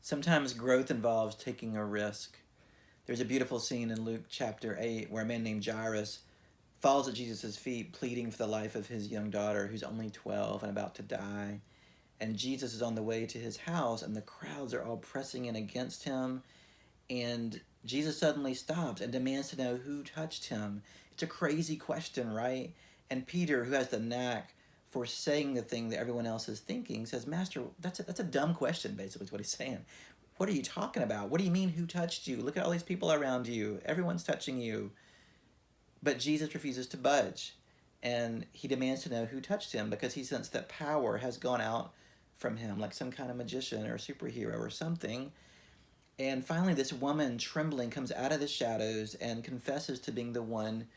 Sometimes growth involves taking a risk. There's a beautiful scene in Luke chapter 8 where a man named Jairus falls at Jesus' feet, pleading for the life of his young daughter, who's only 12 and about to die. And Jesus is on the way to his house, and the crowds are all pressing in against him. And Jesus suddenly stops and demands to know who touched him. It's a crazy question, right? And Peter, who has the knack for saying the thing that everyone else is thinking, says, Master, that's a dumb question, basically, is what he's saying. What are you talking about? What do you mean, who touched you? Look at all these people around you. Everyone's touching you. But Jesus refuses to budge. And he demands to know who touched him because he sensed that power has gone out from him, like some kind of magician or superhero or something. And finally, this woman, trembling, comes out of the shadows and confesses to being the one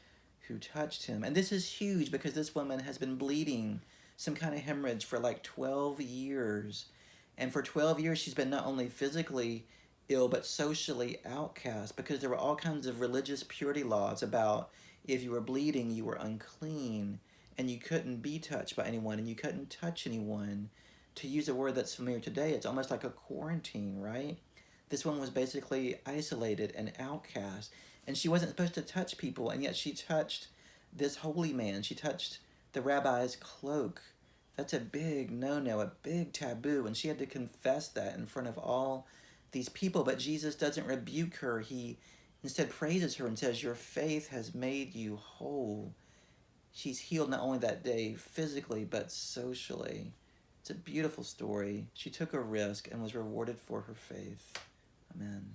who touched him. And this is huge because this woman has been bleeding some kind of hemorrhage for like 12 years. And for 12 years, she's been not only physically ill, but socially outcast because there were all kinds of religious purity laws about if you were bleeding, you were unclean and you couldn't be touched by anyone and you couldn't touch anyone. To use a word that's familiar today, it's almost like a quarantine, right? This one was basically isolated and outcast, and she wasn't supposed to touch people, and yet she touched this holy man. She touched the rabbi's cloak. That's a big no-no, a big taboo, and she had to confess that in front of all these people. But Jesus doesn't rebuke her. He instead praises her and says, your faith has made you whole. She's healed not only that day physically, but socially. It's a beautiful story. She took a risk and was rewarded for her faith. Amen.